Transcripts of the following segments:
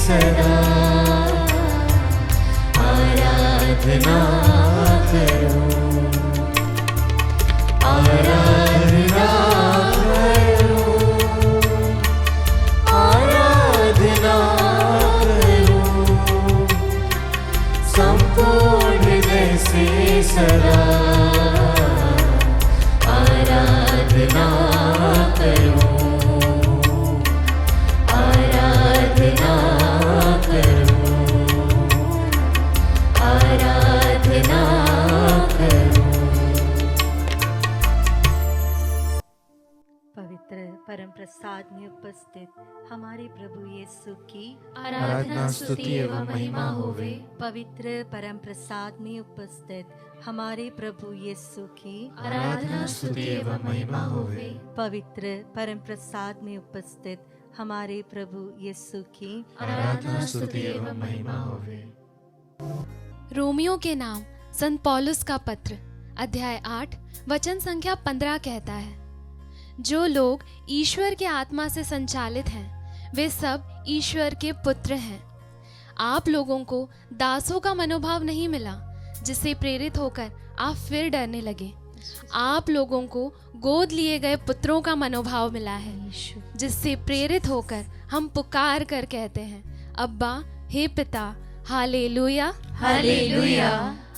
सदा आराधना करो, आराधना करो, आराधना करो, संपूर्ण हृदय से सदा आराधना करो, आराधना करो, आराधना करो। पवित्र परम प्रसाद में उपस्थित हमारे प्रभु यीशु की आराधना स्तुति एवं महिमा होवे। पवित्र परम प्रसाद में उपस्थित हमारे प्रभु यीशु की आराधना स्तुति एवं महिमा होवे। पवित्र परम प्रसाद में उपस्थित हमारे प्रभु यीशु की आराधना स्तुति एवं महिमा होवे। रोमियो के नाम संत पौलुस का पत्र अध्याय 8 वचन संख्या 15 कहता है, जो लोग ईश्वर के आत्मा से संचालित हैं वे सब ईश्वर के पुत्र हैं। आप लोगों को दासों का मनोभाव नहीं मिला जिससे प्रेरित होकर आप फिर डरने लगे। आप लोगों को गोद लिए गए पुत्रों का मनोभाव मिला है जिससे प्रेरित होकर हम पुकार कर कहते हैं, अब्बा हे पिता। Hallelujah hallelujah.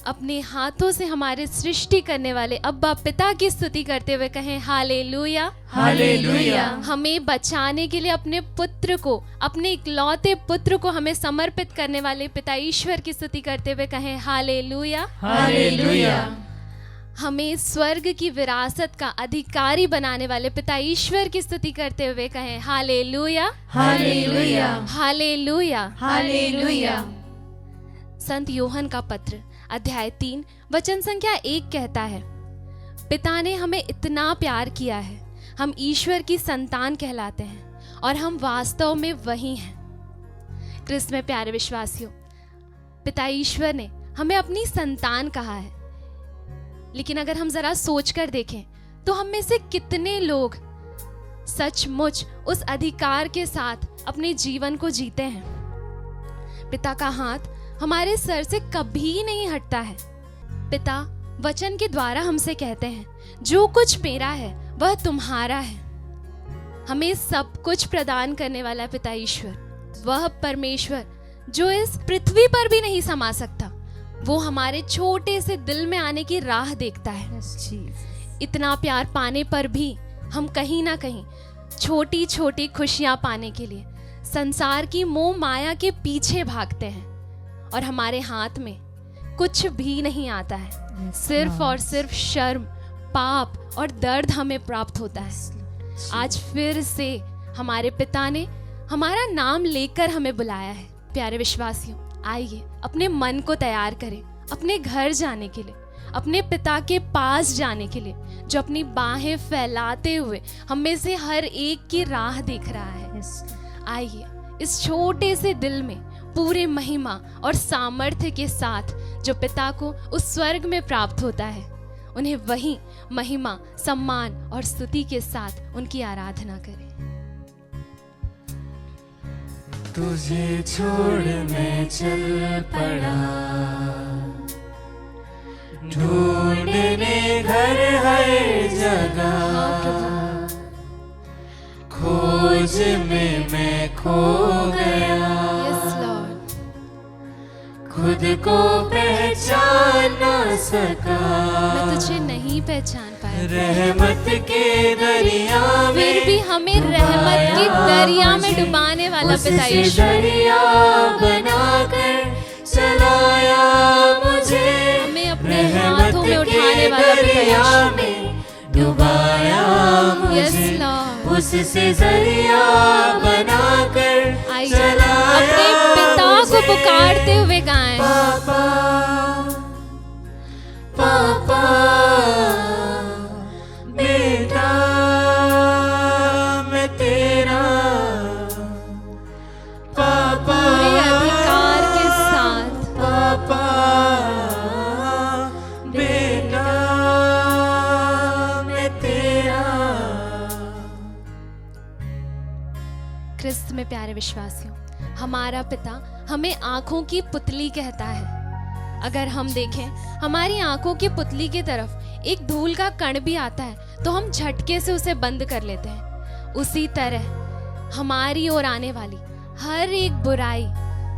अपने हाथों से हमारे सृष्टि करने वाले अब्बा पिता की स्तुति करते हुए कहें हालेलुया हालेलुया। हमें बचाने के लिए अपने पुत्र को, अपने इकलौते पुत्र को हमें समर्पित करने वाले पिता ईश्वर की स्तुति करते हुए कहें हालेलुया हालेलुया। हमें स्वर्ग की विरासत का अधिकारी बनाने वाले पिता ईश्वर की स्तुति करते हुए कहें हालेलुया हालेलुया। Hallelujah hallelujah. संत योहन का पत्र अध्याय 3 वचन संख्या 1 कहता है, पिता ने हमें इतना प्यार किया है, हम ईश्वर की संतान कहलाते हैं और हम वास्तव में वही हैं। क्रिस्त में प्यारे विश्वासियों, पिता ईश्वर ने हमें अपनी संतान कहा है, लेकिन अगर हम जरा सोच कर देखें तो हम में से कितने लोग सचमुच उस अधिकार के साथ अपने जीवन को जीते हैं। पिता का हाथ हमारे सर से कभी नहीं हटता है। पिता वचन के द्वारा हमसे कहते हैं, जो कुछ मेरा है वह तुम्हारा है। हमें सब कुछ प्रदान करने वाला पिता ईश्वर, वह परमेश्वर जो इस पृथ्वी पर भी नहीं समा सकता, वो हमारे छोटे से दिल में आने की राह देखता है। इतना प्यार पाने पर भी हम कहीं ना कहीं छोटी छोटी खुशियां पाने के लिए संसार की मोह माया के पीछे भागते हैं और हमारे हाथ में कुछ भी नहीं आता है। सिर्फ और सिर्फ शर्म, पाप और दर्द हमें प्राप्त होता है। आज फिर से हमारे पिता ने हमारा नाम लेकर हमें बुलाया है। प्यारे विश्वासियों, आइए अपने मन को तैयार करें अपने घर जाने के लिए, अपने पिता के पास जाने के लिए, जो अपनी बाहें फैलाते हुए हम में से हर एक की राह देख रहा है। आइए इस छोटे से दिल में पूरे महिमा और सामर्थ्य के साथ जो पिता को उस स्वर्ग में प्राप्त होता है, उन्हें वही महिमा, सम्मान और स्तुति के साथ उनकी आराधना करें। तुझे छोड़ मैं चल पड़ा, ढूंढने घर हर जगह, खोज में मैं खो गया। Yes Lord. खुद को पहचान न सका, मैं तुझे नहीं पहचान पाया, रहमत के दरिया में फिर भी हमें रहमत के दरिया में डुबाने वाला पिता उससे ईश्वर, दरिया बनाकर चलाया मुझे, हमें अपने हाथों में उठाने वाला पिता दरिया ईश्वर। में डुबाया यस मुझे, लॉर्ड। उससे दरिया बनाकर आइए चलाया अपने पिता को मुझे। पुकारते हुए गाएं, पापा पापा बेटा मैं तेरा, पापा पूरे अधिकार के साथ पापा बेटा मैं तेरा। ख्रिस्त में प्यारे विश्वासियों, हमारा पिता हमें आंखों की पुतली कहता है। अगर हम देखें हमारी आंखों की पुतली की तरफ एक धूल का कण भी आता है तो हम झटके से उसे बंद कर लेते हैं। उसी तरह हमारी ओर आने वाली हर एक बुराई,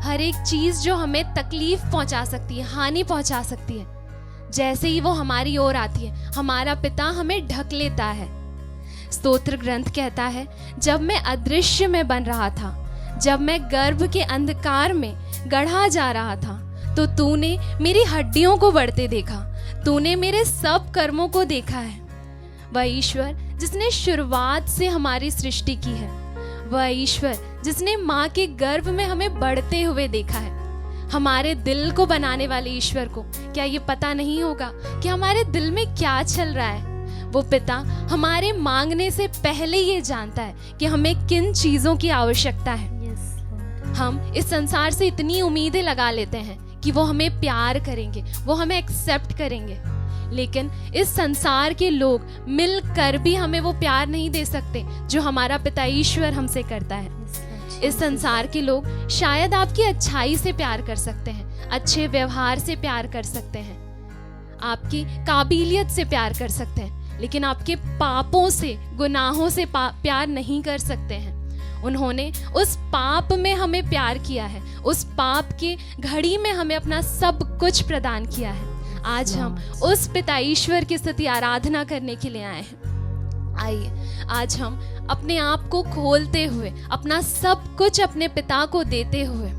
हर एक चीज जो हमें तकलीफ पहुंचा सकती है, हानि पहुंचा सकती है, जैसे ही वो हमारी ओर आती है हमारा पिता हमें ढक लेता है। स्तोत्र ग्रंथ कहता है, जब मैं अदृश्य में बन रहा था, जब मैं गर्भ के अंधकार में गढ़ा जा रहा था, तो तूने मेरी हड्डियों को बढ़ते देखा, तूने मेरे सब कर्मों को देखा है। वह ईश्वर जिसने शुरुआत से हमारी सृष्टि की है, वह ईश्वर जिसने माँ के गर्भ में हमें बढ़ते हुए देखा है। हमारे दिल को बनाने वाले ईश्वर को क्या ये पता नहीं होगा कि हमारे दिल में क्या चल रहा है? वो पिता हमारे मांगने से पहले ये जानता है कि हमें किन चीजों की आवश्यकता है। हम इस संसार से इतनी उम्मीदें लगा लेते हैं कि वो हमें प्यार करेंगे, वो हमें एक्सेप्ट करेंगे, लेकिन इस संसार के लोग मिलकर भी हमें वो प्यार नहीं दे सकते जो हमारा पिता ईश्वर हमसे करता है। इस संसार के लोग शायद आपकी अच्छाई से प्यार कर सकते हैं, अच्छे व्यवहार से प्यार कर सकते हैं, आपकी काबिलियत से प्यार कर सकते हैं, लेकिन आपके पापों से, गुनाहों से प्यार नहीं कर सकते हैं। उन्होंने उस पाप में हमें प्यार किया है, उस पाप की घड़ी में हमें अपना सब कुछ प्रदान किया है। आज हम उस पिता ईश्वर की स्तुति आराधना करने के लिए आए हैं। आइए आज हम अपने आप को खोलते हुए, अपना सब कुछ अपने पिता को देते हुए,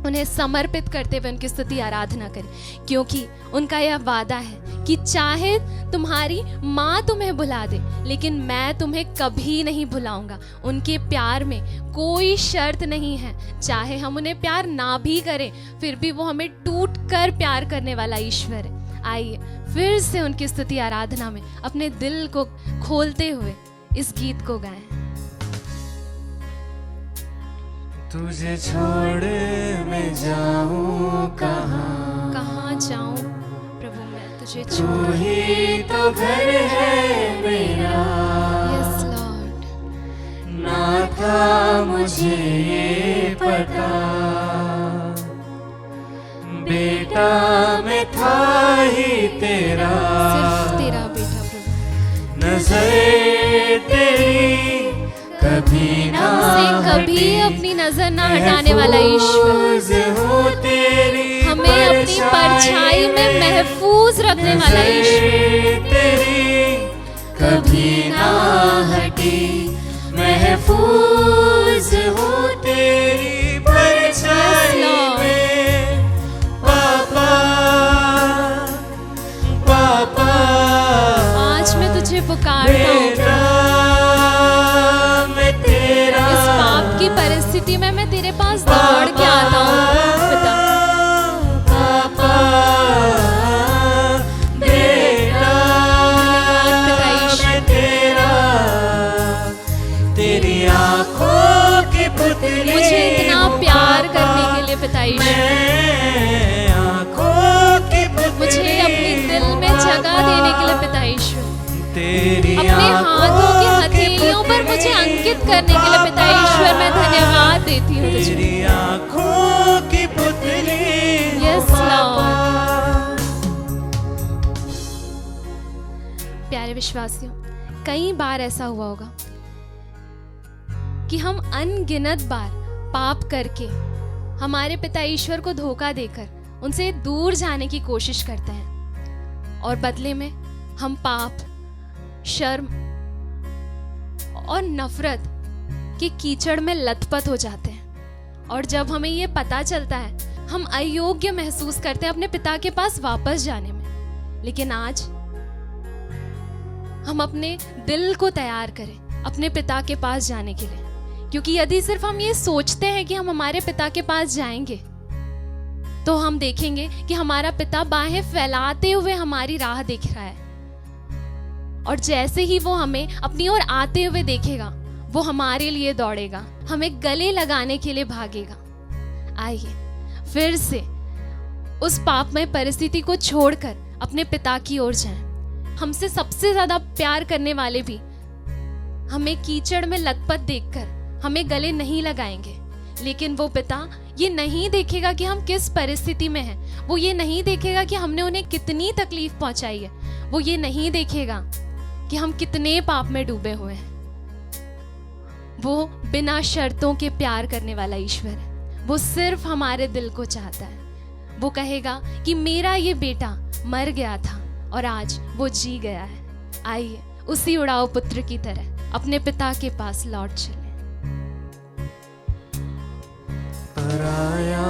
उन्हें समर्पित करते हुए उनकी स्तुति आराधना करें, क्योंकि उनका यह वादा है कि चाहे तुम्हारी माँ तुम्हें भुला दे, लेकिन मैं तुम्हें कभी नहीं भुलाऊंगा। उनके प्यार में कोई शर्त नहीं है, चाहे हम उन्हें प्यार ना भी करें फिर भी वो हमें टूट कर प्यार करने वाला ईश्वर है। आइए फिर से उनकी स्तुति आराधना में अपने दिल को खोलते हुए इस गीत को गाएं। तुझे छोड़ मैं जाऊं कहाँ, कहाँ जाऊं प्रभु मैं तुझे तू छोड़। ही तो घर है मेरा। Yes Lord. ना था मुझे ये पता, बेटा मैं था ही तेरा। सिर्फ तेरा बेटा प्रभु। नजर तेरी कभी ना हमसे कभी अपनी नजर ना हटाने वाला ईश्वर, हो तेरी हमें अपनी परछाई में महफूज रखने वाला ईश्वर, तेरी कभी ना हटी, महफूज हो तेरी परछाई में। पापा पापा आज मैं तुझे पुकारता हूँ। इस पाप की परिस्थिति में मैं तेरे पास दौड़ के आता हूँ पिता। पापा बेटा पिता ईश्वर, तेरा, तेरी आँखों की पुतली मुझे इतना प्यार करने के लिए पिता ईश्वर, आँखों की पुतली मुझे अपने दिल में जगह देने के लिए पिता ईश्वर, तेरी अपने हाथों की हथेलियों पर मुझे अंकित करने के लिए पिता ईश्वर मैं धन्यवाद देती हूँ तुझे। तेरी आँखों की पुतली। Yes Lord. प्यारे विश्वासियों, कई बार ऐसा हुआ होगा कि हम अनगिनत बार पाप करके हमारे पिता ईश्वर को धोखा देकर उनसे दूर जाने की कोशिश करते हैं, और बदले में हम पाप, शर्म और नफरत के कीचड़ में लथपथ हो जाते हैं। और जब हमें ये पता चलता है हम अयोग्य महसूस करते हैं अपने पिता के पास वापस जाने में। लेकिन आज हम अपने दिल को तैयार करें अपने पिता के पास जाने के लिए, क्योंकि यदि सिर्फ हम ये सोचते हैं कि हम हमारे पिता के पास जाएंगे तो हम देखेंगे कि हमारा पिता बाहें फैलाते हुए हमारी राह देख रहा है, और जैसे ही वो हमें अपनी ओर आते हुए देखेगा वो हमारे लिए दौड़ेगा, हमें गले लगाने के लिए भागेगा। आइए फिर से उस पापमय परिस्थिति को छोड़कर अपने पिता की ओर जाएं। हमसे सबसे ज्यादा प्यार करने वाले भी हमें कीचड़ में लथपथ देखकर हमें गले नहीं लगाएंगे, लेकिन वो पिता ये नहीं देखेगा कि हम किस परिस्थिति में हैं। वो ये नहीं देखेगा कि हमने उन्हें कितनी तकलीफ पहुंचाई है। वो ये नहीं देखेगा कि हम कितने पाप में डूबे हुए हैं। वो बिना शर्तों के प्यार करने वाला ईश्वर है। वो सिर्फ हमारे दिल को चाहता है। वो कहेगा कि मेरा ये बेटा मर गया था और आज वो जी गया है। आइए उसी उड़ाऊ पुत्र की तरह अपने पिता के पास लौट चले। पराया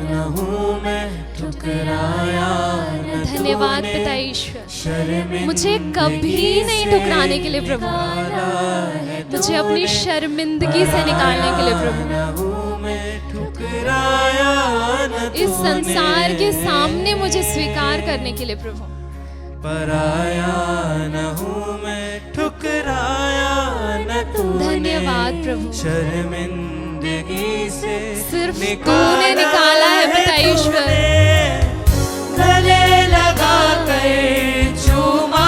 न हूँ मैं, ठुकराया न धन्यवाद तूने, पिता ईश्वर, शर्मिंदगी मुझे कभी नहीं से ठुकराने के लिए प्रभु, निकाला है मुझे अपनी शर्मिंदगी से निकालने के लिए प्रभु, न हूँ मैं, ठुकराया न इस तूने, संसार के सामने मुझे स्वीकार करने के लिए प्रभु। पराया न हूँ मैं, ठुकराया न तूने, धन्यवाद प्रभु, शर्मिंदगी से सिर्फ तूने निकाला है पिता ईश्वर। गले लगा कर चूमा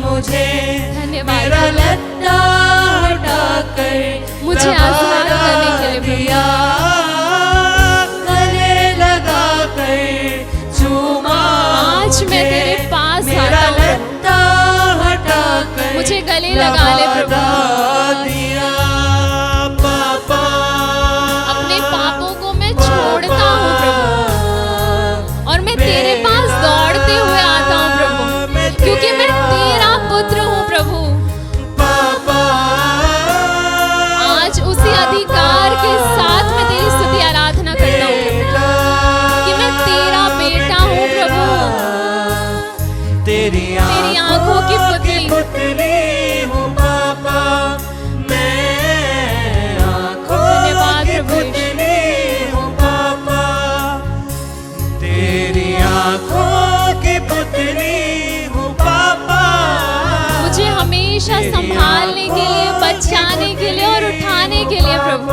मुझे, धन्यवाद मेरा लत्ता हटा कर मुझे आजाद करने के लिए दिया। गले लगा कर चूमा आज मैं तेरे पास मेरा आता हूँ, लत्ता हटा कर मुझे गले लगा ले प्रभु। दिया पापा, अपने पापों को मैं छोड़ता हूँ प्रभु, और मैं तेरे पास दौड़ते हुए आता हूँ प्रभु, क्योंकि मैं तेरा पुत्र हूँ प्रभु। पापा, आज उसी अधिकार के साथ मैं तेरी स्तुति आराधना करता हूँ प्रभु, कि मैं तेरा बेटा हूँ प्रभु, तेरी आंखों की पुतली हूँ पापा, मैं आंखों धन्यवाद की प्रभु। पुतली हूँ पापा, तेरी आंखों की पुतली हूँ पापा, मुझे हमेशा संभालने के लिए, बचाने के लिए और उठाने के लिए प्रभु।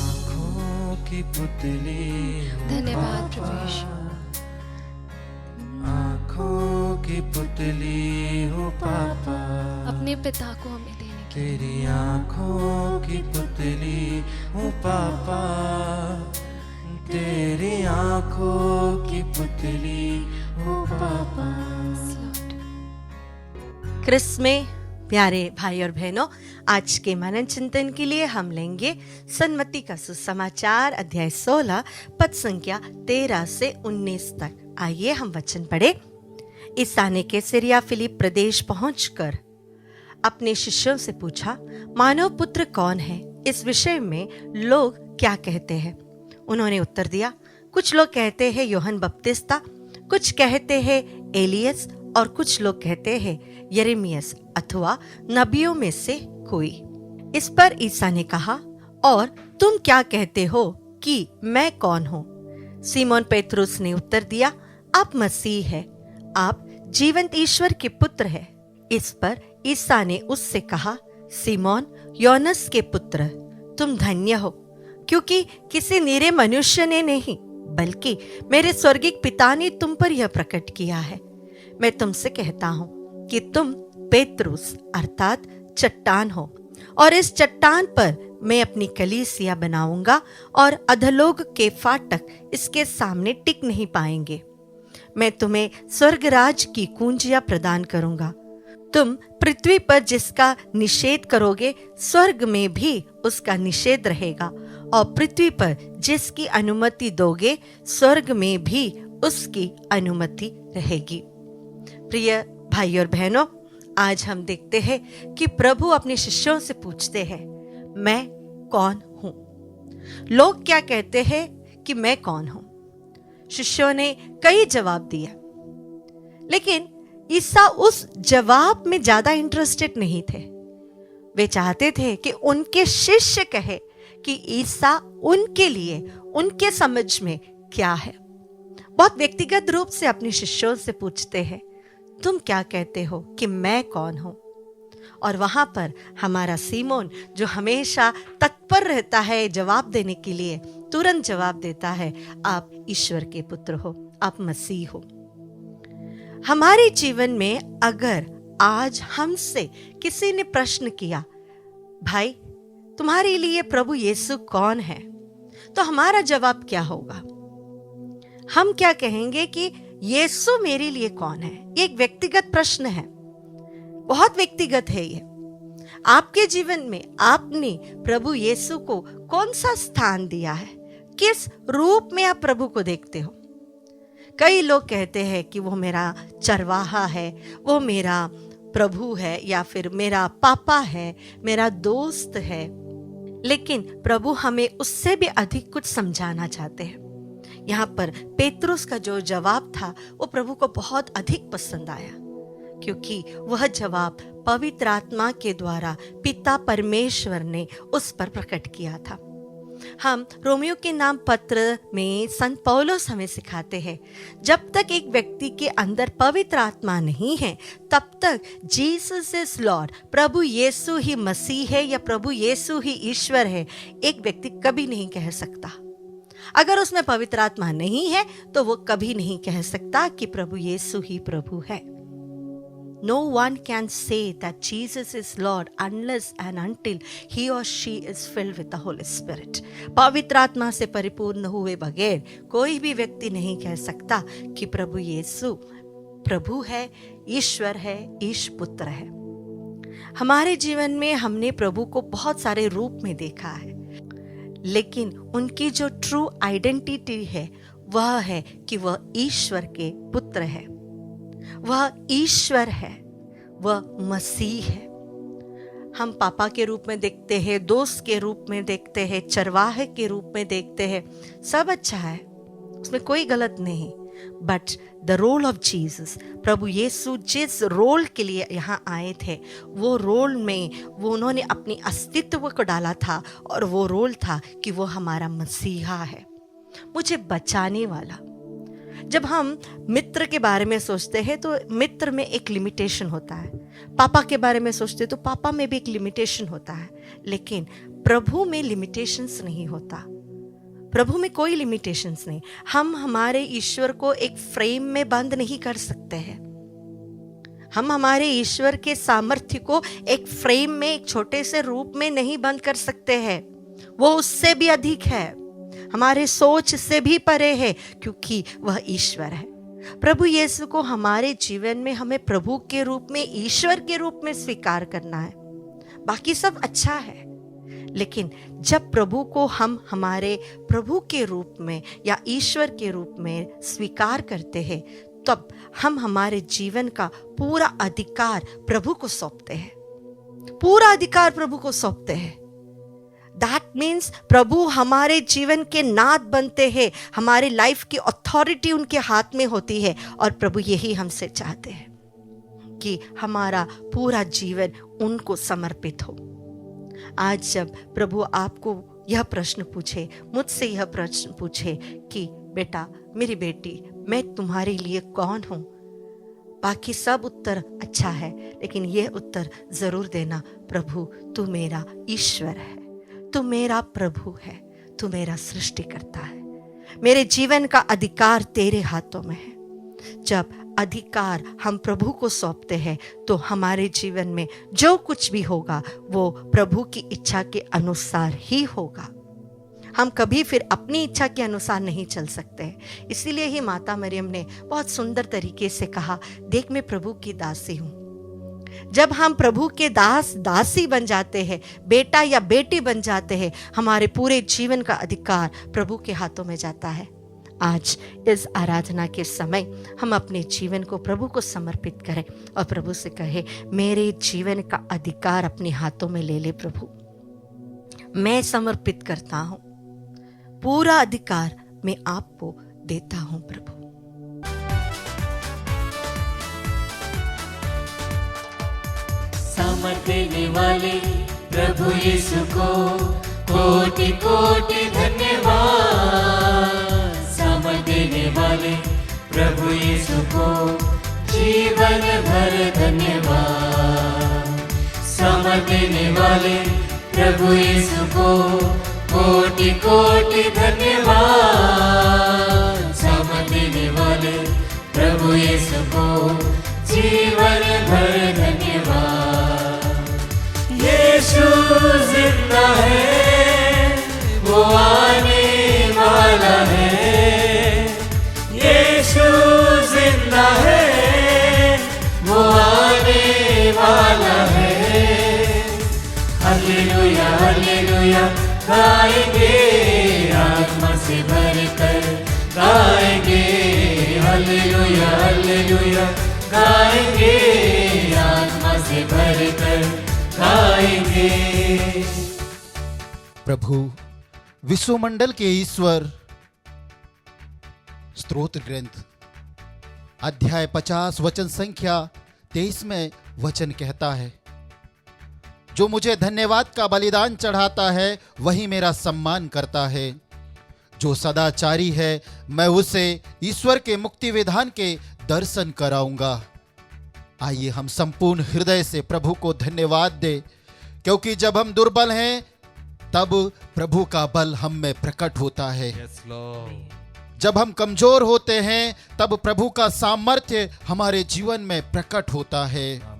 आंखों की पुतली हूँ धन्यवाद प्रभु यीशु। आंखों की पुतली हूँ पापा, अपने पिता को हमें देने के लिए। तेरी आंखों की पुतली हूँ पापा, तेरी आंखों की पुतली हूँ पापा। क्रिस में प्यारे भाई और बहनों, आज के मनन चिंतन के लिए हम लेंगे सन्मति का सुसमाचार अध्याय 16 पद संख्या 13 से 19 तक। आइए हम वचन पढ़े। ईसा ने कैसरिया फिलिप प्रदेश पहुंचकर अपने शिष्यों से पूछा, मानव पुत्र कौन है? इस विषय में लोग क्या कहते हैं? उन्होंने उत्तर दिया, कुछ लोग कहते हैं यूहन्ना बपतिस्ता, कुछ कहते हैं एलियस और कुछ लोग कहते हैं यिर्मयाह अथवा नबियों में से कोई। इस पर ईसा ने कहा, और तुम क्या कहते हो कि मैं कौन हूँ? सीमोन पेत्रुस ने उत्तर दिया, आप मसीह है, आप जीवंत ईश्वर के पुत्र है। इस पर ईसा ने उससे कहा, सीमोन योनस के पुत्र, तुम धन्य हो, क्योंकि किसी निरे मनुष्य ने नहीं बल्कि मेरे स्वर्गिक पिता ने तुम पर यह प्रकट किया है। मैं तुमसे कहता हूँ कि तुम पेत्रुस अर्थात चट्टान हो, और इस चट्टान पर मैं अपनी कलीसिया बनाऊंगा और अधोलोक के फाटक इसके सामने टिक नहीं पाएंगे। मैं तुम्हें स्वर्गराज की कुंजियां प्रदान करूंगा। तुम पृथ्वी पर जिसका निषेध करोगे, स्वर्ग में भी उसका निषेध रहेगा, और पृथ्वी पर जिसकी अनुमति दोगे, स्वर्ग में भी उसकी अनुमति रहेगी। प्रिय भाई और बहनों, आज हम देखते हैं कि प्रभु अपने शिष्यों से पूछते हैं, मैं कौन हूं? लोग क्या कहते हैं कि मैं कौन हूं? शिष्यों ने कई जवाब दिया, लेकिन ईसा उस जवाब में ज्यादा इंटरेस्टेड नहीं थे। वे चाहते थे कि उनके शिष्य कहे कि ईसा उनके लिए, उनके समझ में क्या है। बहुत व्यक्तिगत रूप से अपने शिष्यों से पूछते हैं, तुम क्या कहते हो कि मैं कौन हूं? और वहां पर हमारा सीमोन, जो हमेशा तत्पर रहता है जवाब देने के लिए, तुरंत जवाब देता है, आप ईश्वर के पुत्र हो, आप मसीह हो। हमारे जीवन में अगर आज हमसे किसी ने प्रश्न किया, भाई, तुम्हारे लिए प्रभु यीशु कौन है? तो हमारा जवाब क्या होगा? हम क्या कहेंगे कि यीशु मेरे लिए कौन है? ये एक व्यक्तिगत प्रश्न है, बहुत व्यक्तिगत है ये। आपके जीवन में आपने प्रभु यीशु को कौन सा स्थान दिया है? किस रूप में आप प्रभु को देखते हो? कई लोग कहते हैं कि वो मेरा चरवाहा है, वो मेरा प्रभु है, या फिर मेरा पापा है, मेरा दोस्त है। लेकिन प्रभु हमें उससे भी अधिक कुछ समझाना चाहते हैं। यहाँ पर पेतरुस का जो जवाब था वो प्रभु को बहुत अधिक पसंद आया, क्योंकि वह जवाब पवित्र आत्मा के द्वारा पिता परमेश्वर ने उस पर प्रकट किया था। हम रोमियो के नाम पत्र में संत पौलुस हमें सिखाते हैं, जब तक एक व्यक्ति के अंदर पवित्र आत्मा नहीं है तब तक जीसस इज लॉर्ड, प्रभु यीशु ही मसीह है या प्रभु यीशु ही ईश्वर है, एक व्यक्ति कभी नहीं कह सकता। अगर उसमें पवित्र आत्मा नहीं है तो वो कभी नहीं कह सकता कि प्रभु यीशु ही प्रभु है। No one can say that Jesus is Lord unless and until he or she is filled with the Holy Spirit. पवित्र आत्मा से परिपूर्ण हुए बगैर कोई भी व्यक्ति नहीं कह सकता कि प्रभु यीशु प्रभु है, ईश्वर है, ईश पुत्र है। हमारे जीवन में हमने प्रभु को बहुत सारे रूप में देखा है, लेकिन उनकी जो ट्रू आइडेंटिटी है वह है कि वह ईश्वर के पुत्र है, वह ईश्वर है, वह मसीह है। हम पापा के रूप में देखते हैं, दोस्त के रूप में देखते हैं, चरवाहे के रूप में देखते हैं, सब अच्छा है, उसमें कोई गलत नहीं। But the role of Jesus, प्रभु यीशु जिस रोल के लिए यहाँ आए थे वो रोल में वो उन्होंने अपनी अस्तित्व को डाला था, और वो रोल था कि वो हमारा मसीहा है, मुझे बचाने वाला। जब हम मित्र के बारे में सोचते हैं तो मित्र में एक लिमिटेशन होता है, पापा के बारे में सोचते तो पापा में भी एक लिमिटेशन होता है, लेकिन प्रभु में लिमिटेशंस नहीं होता। प्रभु में कोई लिमिटेशंस नहीं। हम हमारे ईश्वर को एक फ्रेम में बंद नहीं कर सकते हैं। हम हमारे ईश्वर के सामर्थ्य को एक फ्रेम में, एक छोटे से रूप में नहीं बंद कर सकते हैं। वो उससे भी अधिक है, हमारे सोच से भी परे है, क्योंकि वह ईश्वर है। प्रभु यीशु को हमारे जीवन में हमें प्रभु के रूप में, ईश्वर के रूप में स्वीकार करना है। बाकी सब अच्छा है, लेकिन जब प्रभु को हम हमारे प्रभु के रूप में या ईश्वर के रूप में स्वीकार करते हैं, तब हम हमारे जीवन का पूरा अधिकार प्रभु को सौंपते हैं, पूरा अधिकार प्रभु को सौंपते हैं। दैट मीन्स प्रभु हमारे जीवन के नाथ बनते हैं, हमारे लाइफ की अथॉरिटी उनके हाथ में होती है, और प्रभु यही हमसे चाहते हैं कि हमारा पूरा जीवन उनको समर्पित हो। आज जब प्रभु आपको यह प्रश्न पूछे, मुझसे यह प्रश्न पूछे कि बेटा, मेरी बेटी, मैं तुम्हारे लिए कौन हूं, बाकी सब उत्तर अच्छा है, लेकिन यह उत्तर जरूर देना, प्रभु तू मेरा ईश्वर है, तू मेरा प्रभु है, तू मेरा सृष्टिकर्ता है, मेरे जीवन का अधिकार तेरे हाथों में है। जब अधिकार हम प्रभु को सौंपते हैं तो हमारे जीवन में जो कुछ भी होगा वो प्रभु की इच्छा के अनुसार ही होगा। हम कभी फिर अपनी इच्छा के अनुसार नहीं चल सकते। इसीलिए ही माता मरियम ने बहुत सुंदर तरीके से कहा, देख मैं प्रभु की दासी हूँ। जब हम प्रभु के दास दासी बन जाते हैं, बेटा या बेटी बन जाते हैं, हमारे पूरे जीवन का अधिकार प्रभु के हाथों में जाता है। आज इस आराधना के समय हम अपने जीवन को प्रभु को समर्पित करें और प्रभु से कहें, मेरे जीवन का अधिकार अपने हाथों में ले ले प्रभु, मैं समर्पित करता हूं, पूरा अधिकार मैं आपको देता हूं प्रभु। सामर्थ देने वाले प्रभु यीशु को कोटि कोटि धन्यवाद। सामर्थ देने वाले प्रभु यीशु को जीवन भर धन्यवाद। सामर्थ देने वाले प्रभु यीशु को कोटि कोटि धन्यवाद। सामर्थ देने वाले प्रभु यीशु को जीवन भर धन्यवाद। यीशु हालेलुया हालेलुया गाएंगे आत्मा से भरकर गाएंगे हालेलुया हालेलुया गाएंगे आत्मा से भरकर गाएंगे। प्रभु विश्वमंडल के ईश्वर स्तोत्र ग्रंथ अध्याय 50 वचन संख्या 23 में वचन कहता है, जो मुझे धन्यवाद का बलिदान चढ़ाता है वही मेरा सम्मान करता है। जो सदाचारी है मैं उसे ईश्वर के मुक्ति विधान के दर्शन कराऊंगा। आइए हम संपूर्ण हृदय से प्रभु को धन्यवाद दें, क्योंकि जब हम दुर्बल हैं तब प्रभु का बल हम में प्रकट होता है। जब हम कमजोर होते हैं तब प्रभु का सामर्थ्य हमारे जीवन में प्रकट होता है।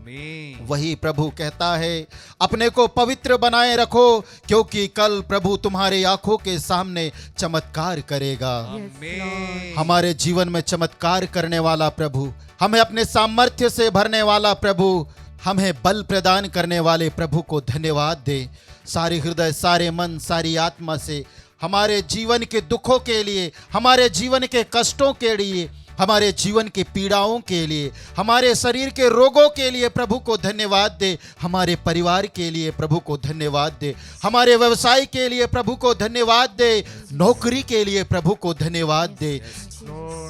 वही प्रभु कहता है, अपने को पवित्र बनाए रखो, क्योंकि कल प्रभु तुम्हारे आंखों के सामने चमत्कार करेगा। हमारे जीवन में चमत्कार करने वाला प्रभु, हमें अपने सामर्थ्य से भरने वाला प्रभु, हमें बल प्रदान करने वाले प्रभु को धन्यवाद दे। सारे हृदय, सारे मन, सारी आत्मा से हमारे जीवन के दुखों के लिए, हमारे जीवन के कष्टों के लिए, हमारे जीवन की पीड़ाओं के लिए, हमारे शरीर के रोगों के लिए प्रभु को धन्यवाद दे। हमारे परिवार के लिए प्रभु को धन्यवाद दे। हमारे व्यवसाय के लिए प्रभु को धन्यवाद दे। नौकरी के लिए प्रभु को धन्यवाद दे।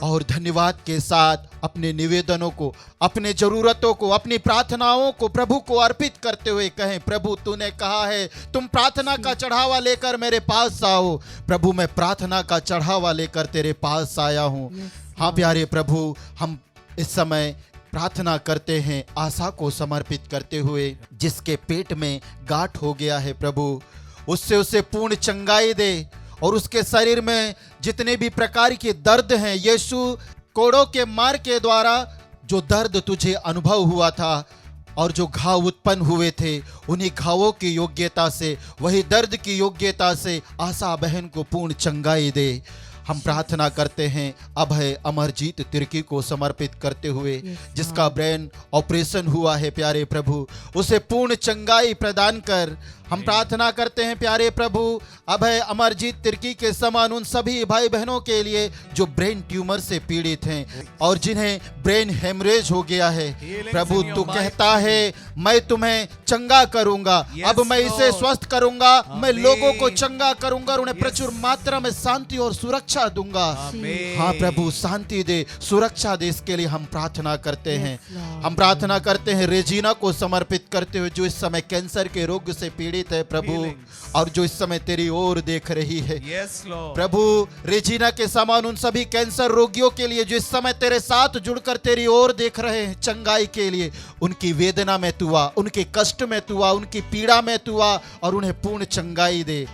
और धन्यवाद के साथ अपने निवेदनों को, अपने जरूरतों को, अपनी प्रार्थनाओं को प्रभु को अर्पित करते हुए कहें, प्रभु तूने कहा है तुम प्रार्थना का चढ़ावा लेकर मेरे पास आओ। प्रभु मैं प्रार्थना का चढ़ावा लेकर तेरे पास आया हूँ। हाँ प्यारे प्रभु, हम इस समय प्रार्थना करते हैं आशा को समर्पित करते हुए, जिसके पेट में गांठ हो गया है प्रभु उससे उसे पूर्ण चंगाई दे, और उसके शरीर में जितने भी प्रकार के दर्द हैं, यीशु कोड़ों के मार के द्वारा जो दर्द तुझे अनुभव हुआ था और जो घाव उत्पन्न हुए थे, उन्हीं घावों की योग्यता से, वही दर्द की योग्यता से आशा बहन को पूर्ण चंगाई दे। हम प्रार्थना करते हैं अभय अमरजीत तिर्की को समर्पित करते हुए, जिसका ब्रेन ऑपरेशन हुआ है प्यारे प्रभु, उसे पूर्ण चंगाई प्रदान कर। हम प्रार्थना करते हैं प्यारे प्रभु अभय अमरजीत तिर्की के समान उन सभी भाई बहनों के लिए जो ब्रेन ट्यूमर से पीड़ित हैं और जिन्हें ब्रेन हेमरेज हो गया है। प्रभु तू कहता है मैं तुम्हें चंगा करूंगा। अब मैं इसे स्वस्थ करूंगा, मैं लोगों को चंगा करूंगा और उन्हें प्रचुर मात्रा में शांति और सुरक्षा दूंगा। हाँ प्रभु शांति दे, सुरक्षा दे, इसके लिए हम प्रार्थना करते हैं। हम प्रार्थना करते हैं रेजीना को समर्पित करते हुए, जो इस समय कैंसर के रोग से पीड़ित है प्रभु, और जो इस समय तेरी ओर देख रही है। प्रभु रेजीना के समान उन सभी कैंसर रोगियों के लिए जो इस समय तेरे साथ जुड़कर तेरी ओर देख रहे हैं चंगाई के लिए, उनकी वेदना में तू आ, उनके कष्ट में तू आ, उनकी पीड़ा में तू आ और उन्हें पूर्ण चंगाई दे।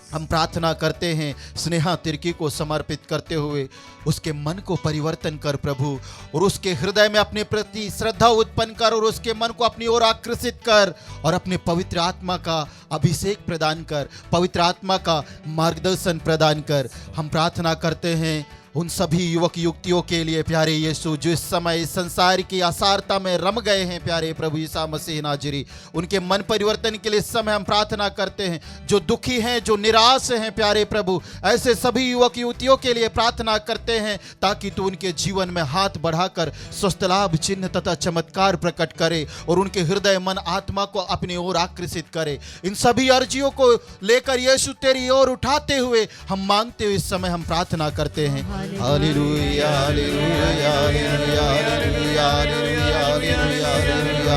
हम प्रार्थना करते हैं स्नेहा तिर्की को समर्पित करते हुए, उसके मन को परिवर्तन कर प्रभु, और उसके हृदय में अपने प्रति श्रद्धा उत्पन्न कर और उसके मन को अपनी ओर आकर्षित कर और अपने पवित्र आत्मा का अभिषेक प्रदान कर, पवित्र आत्मा का मार्गदर्शन प्रदान कर। हम प्रार्थना करते हैं उन सभी युवक युवतियों के लिए प्यारे यीशु, जो इस समय इस संसार की असारता में रम गए हैं प्यारे प्रभु ईसा मसीह नाजरी, उनके मन परिवर्तन के लिए इस समय हम प्रार्थना करते हैं। जो दुखी हैं, जो निराश हैं प्यारे प्रभु, ऐसे सभी युवक युवतियों के लिए प्रार्थना करते हैं ताकि तू उनके जीवन में हाथ बढ़ाकर स्वस्थ लाभ चिन्ह तथा चमत्कार प्रकट करे और उनके हृदय मन आत्मा को अपनी ओर आकर्षित करे। इन सभी अर्जियों को लेकर यीशु तेरी ओर उठाते हुए हम मांगते हुए इस समय हम प्रार्थना करते हैं। Hallelujah hallelujah hallelujah hallelujah hallelujah hallelujah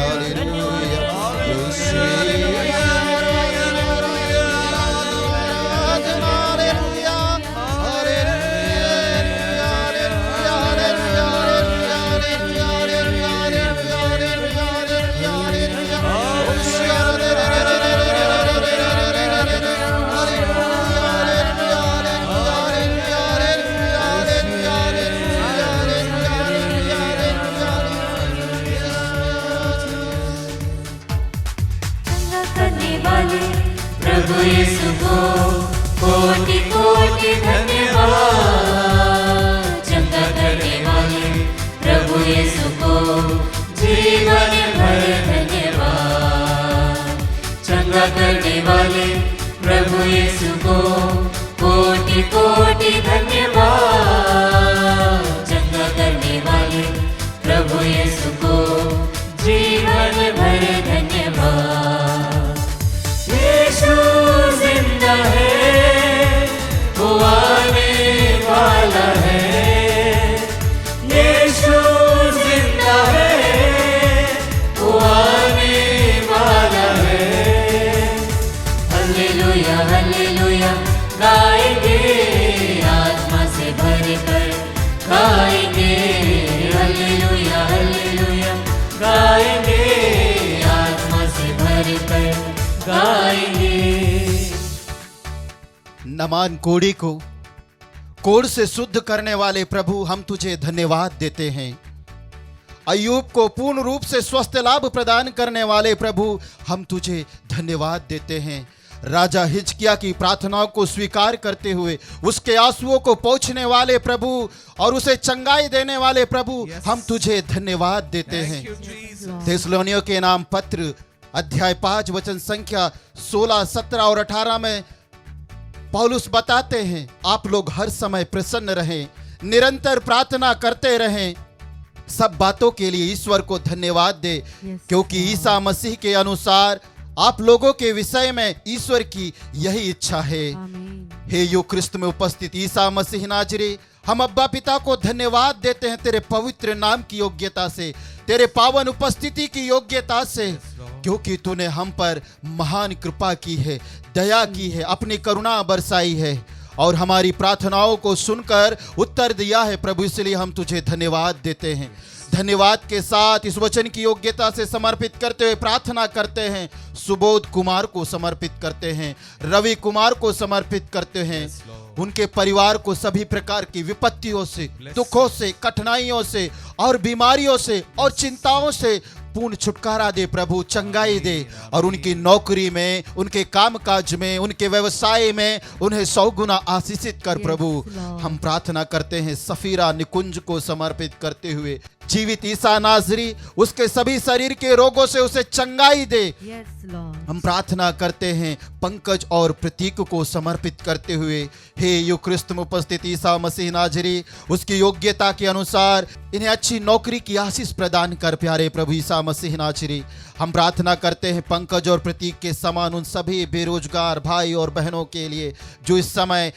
प्रभु यीशु को कोटि कोटि धन्यवाद। चंगा करने वाले प्रभु यीशु को जीवन भर धन्यवाद। चंगा करने वाले प्रभु यीशु को कोटि कोटि धन्यवाद। चंगा करने वाले प्रभु यीशु को जीवन भर धन्यवाद। यीशु जिंदा है, वो आने वाला है। यीशु जिंदा है, वो आने वाला है। हालेलुया हालेलुया गाएंगे, आत्मा से भर कर गाएंगे। हालेलुया हालेलुया गाएंगे, आत्मा से भर कर गाएंगे। नमान कोड़ी को कोड़ से शुद्ध करने वाले प्रभु, हम तुझे धन्यवाद देते हैं। अय्यूब को पूर्ण रूप से स्वस्थ लाभ प्रदान करने वाले प्रभु, हम तुझे धन्यवाद देते हैं। राजा हिजकिया की प्रार्थनाओं को स्वीकार करते हुए उसके आंसुओं को पोंछने वाले प्रभु और उसे चंगाई देने वाले प्रभु, हम तुझे धन्यवाद देते हैं। थिस्सलुनीकियों के नाम पत्र अध्याय 5 वचन संख्या 16, 17 और 18 में पौलुस बताते हैं, आप लोग हर समय प्रसन्न रहें, निरंतर प्रार्थना करते रहें, सब बातों के लिए ईश्वर को धन्यवाद दे, क्योंकि ईसा मसीह के अनुसार आप लोगों के विषय में ईश्वर की यही इच्छा है। हे यू क्रिस्त में उपस्थित ईसा मसीह नाजरी, हम अब्बा पिता को धन्यवाद देते हैं तेरे पवित्र नाम की योग्यता से, तेरे पावन उपस्थिति की योग्यता से, क्योंकि तूने हम पर महान कृपा की है, दया की है, अपनी करुणा बरसाई है और हमारी प्रार्थनाओं को सुनकर उत्तर दिया है प्रभु। इसलिए हम तुझे धन्यवाद देते हैं। धन्यवाद के साथ इस वचन की योग्यता से समर्पित करते हुए प्रार्थना करते हैं। सुबोध कुमार को समर्पित करते हैं, रवि कुमार को समर्पित करते हैं, उनके परिवार को सभी प्रकार की विपत्तियों से, दुखों से, कठिनाइयों से और बीमारियों से और चिंताओं से पूर्ण छुटकारा दे प्रभु, चंगाई दे और उनकी नौकरी में, उनके कामकाज में, उनके व्यवसाय में उन्हें 100 गुना आशीषित कर प्रभु। हम प्रार्थना करते हैं सफीरा निकुंज को समर्पित करते हुए, जीवित ईसा नाजरी उसके सभी शरीर के रोगों से उसे चंगाई दे। हम प्रार्थना करते हैं पंकज और प्रतीक को समर्पित करते हुए, हे यू क्रिस्त में उपस्थित ईसा मसीह नाजरी, उसकी योग्यता के अनुसार इन्हें अच्छी नौकरी की आशीष प्रदान कर प्यारे प्रभु ईसा मसीह नाजरी। हम प्रार्थना करते हैं पंकज और प्रतीक के समान उन सभी बेरोजगार भाई और बहनों के लिए जो इस समय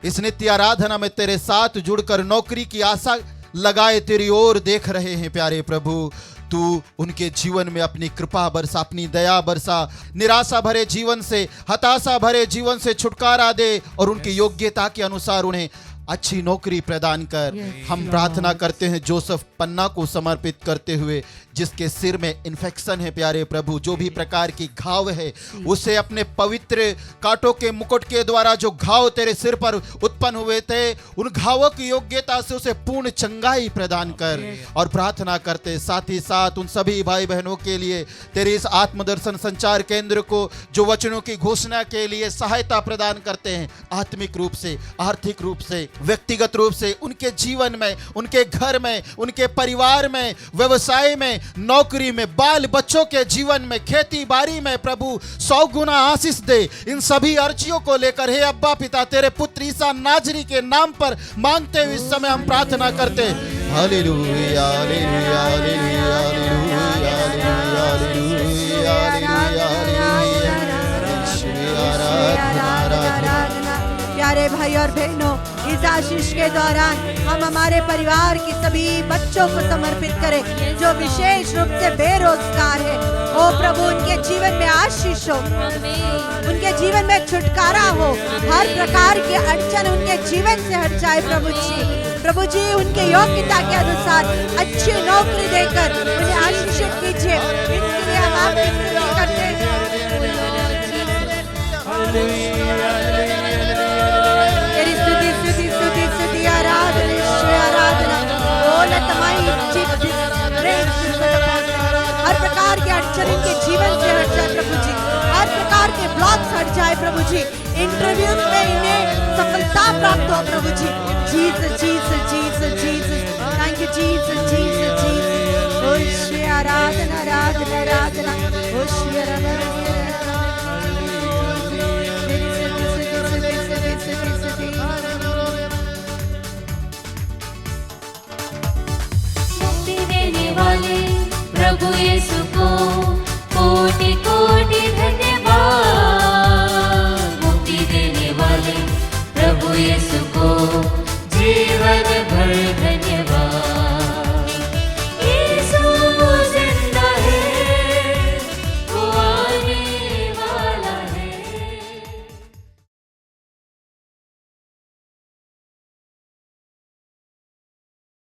इस नित्य आराधना में तेरे साथ जुड़कर नौकरी की आशा लगाए तेरी ओर देख रहे हैं प्यारे प्रभु। तू उनके जीवन में अपनी कृपा बरसा, अपनी दया बरसा, निराशा भरे जीवन से, हताशा भरे जीवन से छुटकारा दे और उनकी योग्यता के अनुसार उन्हें अच्छी नौकरी प्रदान कर। हम प्रार्थना करते हैं जोसेफ पन्ना को समर्पित करते हुए, जिसके सिर में इन्फेक्शन है प्यारे प्रभु, जो भी प्रकार की घाव है उसे अपने पवित्र कांटों के मुकुट के द्वारा जो घाव तेरे सिर पर उत्पन्न हुए थे, उन घावों की योग्यता से उसे पूर्ण चंगाई प्रदान कर। और प्रार्थना करते साथ ही साथ उन सभी भाई बहनों के लिए तेरे इस आत्मदर्शन संचार केंद्र को जो वचनों की घोषणा के लिए सहायता प्रदान करते हैं, आत्मिक रूप से, आर्थिक रूप से, व्यक्तिगत रूप से, उनके जीवन में, उनके घर में, उनके परिवार में, व्यवसाय में, नौकरी में, बाल बच्चों के जीवन में, खेती बाड़ी में प्रभु 100 गुना आशीष दे। इन सभी अर्जियों को लेकर हे अब्बा पिता तेरे पुत्र ईसा नाजरी के नाम पर मांगते हुए इस समय हम प्रार्थना करते हैं। Hallelujah hallelujah hallelujah hallelujah hallelujah आराधना। प्यारे भाई और बहनों, इस आशीष के दौरान हम हमारे परिवार की सभी बच्चों को समर्पित करें जो विशेष रूप से बेरोजगार है। ओ प्रभु, उनके जीवन में आशीष हो, उनके जीवन में छुटकारा हो, हर प्रकार की अड़चन उनके जीवन से हट जाए प्रभु जी उनके योग्यता के अनुसार अच्छी नौकरी देकर उन्हें आशीषित कीजिए। इसके लिए हम आपकी स्तुति करते हैं। तेरी स्तुति स्तुति स्तुति स्तुति आराधना हर प्रकार के अड़चन इनके जीवन से हट जाए प्रभु जी, हर प्रकार के ब्लॉक्स हट जाए प्रभु जी, इंटरव्यूज में इन्हें सफलता प्राप्त हो प्रभु जी। Jesus Jesus Jesus Jesus, thank you Jesus Jesus Jesus. आराधना आराधना आराधना। वाले प्रभु यीशु को कोटि कोटि धन्यवाद। मुक्ति देने वाले प्रभु यीशु को जीवन भर